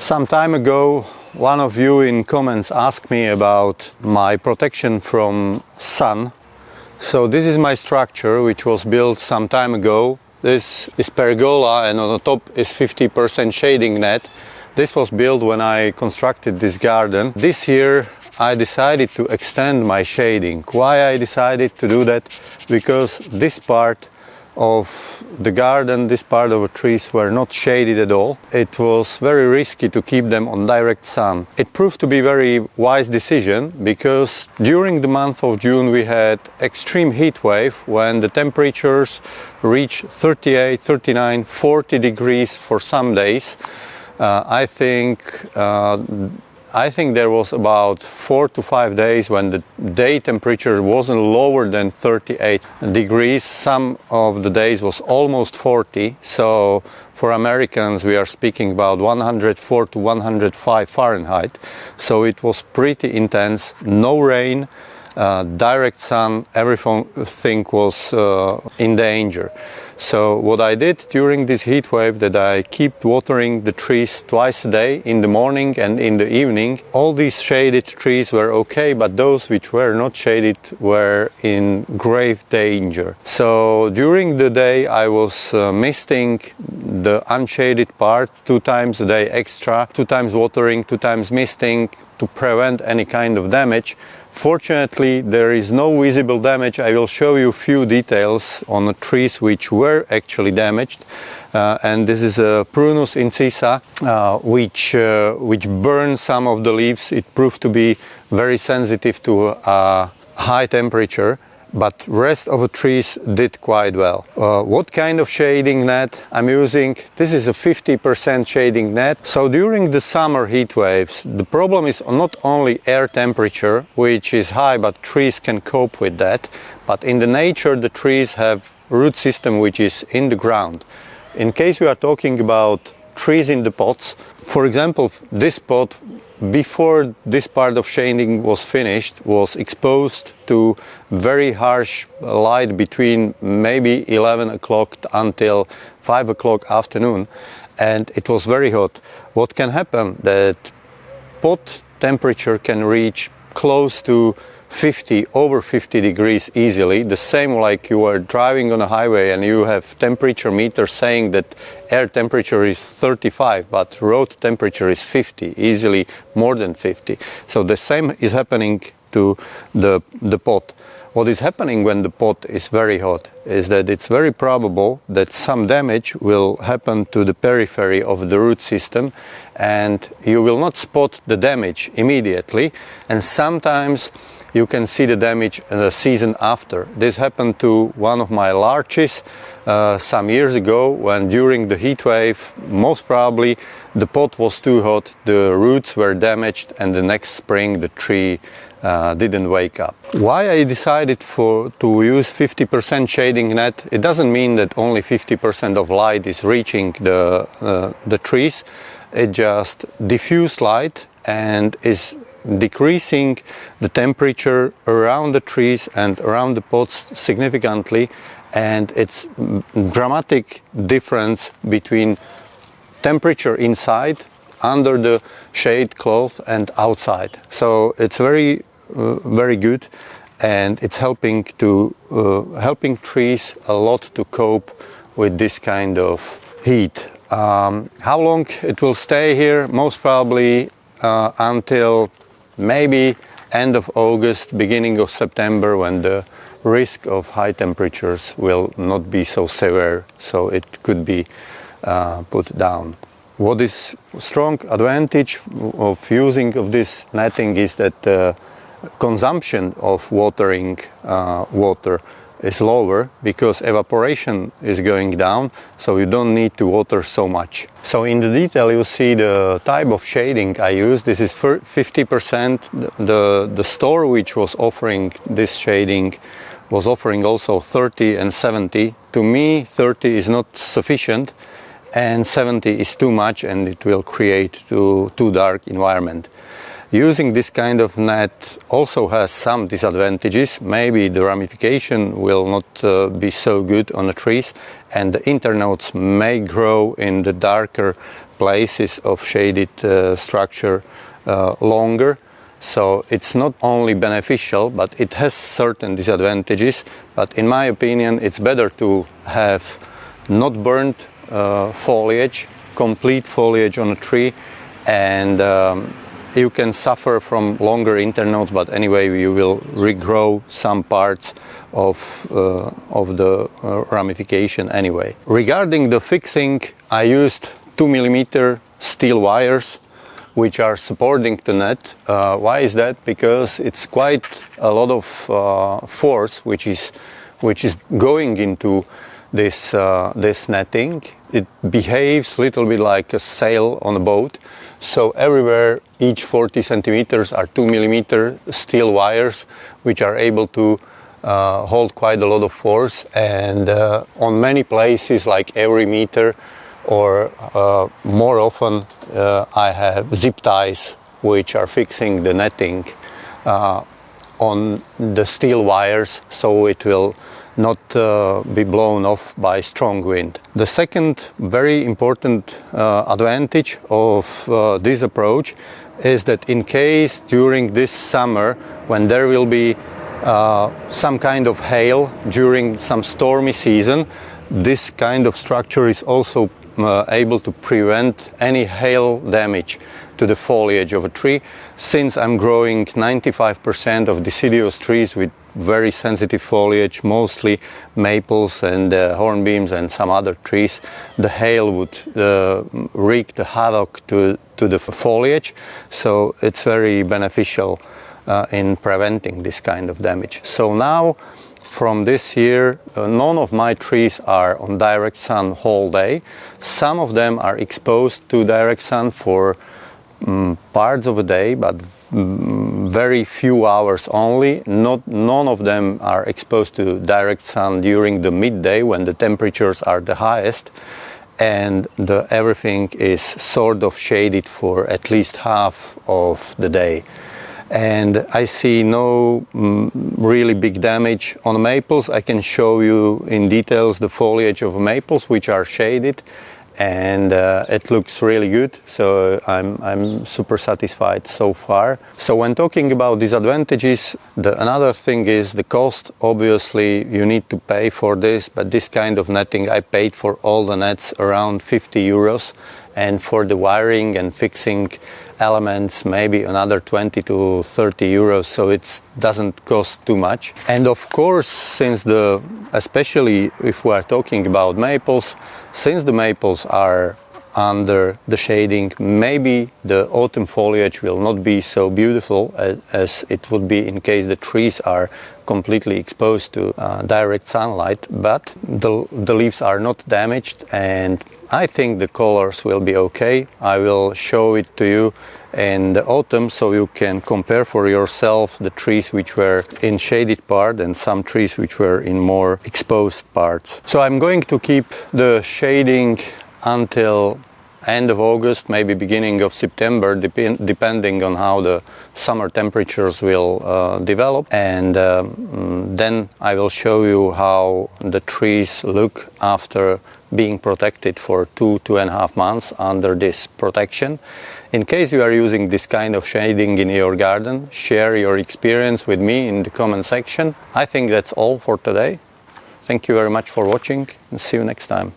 Some time ago, one of you in comments asked me about my protection from sun. So this is my structure, which was built some time ago. This is pergola, and on the top is 50% shading net. This was built when I constructed this garden. This year I decided to extend my shading. Why I decided to do that? Because this part of the garden, this part of the trees were not shaded at all. It was very risky to keep them on direct sun. It proved to be a very wise decision because during the month of June we had extreme heat wave when the temperatures reached 38, 39, 40 degrees for some days. I think there was about 4 to 5 days when the day temperature wasn't lower than 38 degrees. Some of the days was almost 40. So for Americans, we are speaking about 104 to 105 Fahrenheit. So it was pretty intense. No rain, direct sun, everything was in danger. So what I did during this heat wave, that I keep watering the trees twice a day, in the morning and in the evening. All these shaded trees were okay, but those which were not shaded were in grave danger. So during the day I was misting the unshaded part 2 times a day extra, 2 times watering, 2 times misting, to prevent any kind of damage. Fortunately, there is no visible damage. I will show you a few details on the trees which were actually damaged. And this is a Prunus incisa, which burned some of the leaves. It proved to be very sensitive to high temperature, but rest of the trees did quite well. What kind of shading net I'm using? This is a 50% shading net. So during the summer heat waves, the problem is not only air temperature, which is high, but trees can cope with that. But in the nature, the trees have root system which is in the ground. In case we are talking about trees in the pots, for example, this pot, before this part of shading was finished, was exposed to very harsh light between maybe 11 o'clock until 5 o'clock afternoon, and it was very hot. What can happen? That pot temperature can reach close to 50, over 50 degrees easily. The same like you are driving on a highway and you have temperature meter saying that air temperature is 35, but road temperature is 50, easily more than 50. So the same is happening to the pot. What is happening when the pot is very hot is that it's very probable that some damage will happen to the periphery of the root system, and you will not spot the damage immediately, and sometimes you can see the damage a season after. This happened to one of my larches some years ago, when during the heat wave, most probably the pot was too hot, the roots were damaged, and the next spring the tree didn't wake up. Why I decided to use 50% shading net? It doesn't mean that only 50% of light is reaching the trees. It just diffuse light and is decreasing the temperature around the trees and around the pots significantly, and it's dramatic difference between temperature inside, under the shade cloth, and outside. So it's very good, and it's helping trees a lot to cope with this kind of heat. How long it will stay here? Most probably until maybe end of August, beginning of September, when the risk of high temperatures will not be so severe, so it could be put down. What is strong advantage of using of this netting is that the consumption of water is lower, because evaporation is going down, so you don't need to water so much. So in the detail you see the type of shading I use. This is 50%. The store which was offering this shading was offering also 30 and 70. To me 30 is not sufficient and 70 is too much, and it will create too dark environment. Using this kind of net also has some disadvantages. Maybe the ramification will not be so good on the trees, and the internodes may grow in the darker places of shaded structure longer. So it's not only beneficial, but it has certain disadvantages. But in my opinion, it's better to have not burnt foliage, complete foliage on a tree, and you can suffer from longer internodes, but anyway you will regrow some parts of the ramification anyway. Regarding the fixing, I used 2mm steel wires which are supporting the net. Why is that? Because it's quite a lot of force which is going into this netting. It behaves a little bit like a sail on a boat. So everywhere, each 40 centimeters are 2mm steel wires which are able to hold quite a lot of force, and on many places, like every meter or more often, I have zip ties which are fixing the netting on the steel wires, so it will not be blown off by strong wind. The second very important advantage of this approach is that in case during this summer, when there will be some kind of hail during some stormy season, this kind of structure is also able to prevent any hail damage to the foliage of a tree. Since I'm growing 95% of deciduous trees with very sensitive foliage, mostly maples and hornbeams and some other trees, the hail would wreak the havoc to the foliage, so it's very beneficial in preventing this kind of damage. So now, from this year, none of my trees are on direct sun whole day. Some of them are exposed to direct sun for parts of a day, but very few hours only. None of them are exposed to direct sun during the midday when the temperatures are the highest, and everything is sort of shaded for at least half of the day. And I see no really big damage on maples. I can show you in details the foliage of maples which are shaded, and it looks really good, so I'm super satisfied so far. So when talking about disadvantages, another thing is the cost. Obviously you need to pay for this, but this kind of netting, I paid for all the nets around 50 euros, and for the wiring and fixing elements maybe another 20 to 30 euros, so it doesn't cost too much. And of course, since especially if we are talking about maples, since the maples are under the shading, maybe the autumn foliage will not be so beautiful as it would be in case the trees are completely exposed to direct sunlight, but the leaves are not damaged, and I think the colors will be okay. I will show it to you in the autumn so you can compare for yourself the trees which were in shaded part and some trees which were in more exposed parts. So I'm going to keep the shading until end of August, maybe beginning of September, depending on how the summer temperatures will develop, and then I will show you how the trees look after being protected for 2.5 months under this protection. In case you are using this kind of shading in your garden, share your experience with me in the comment section. I think that's all for today. Thank you very much for watching, and see you next time.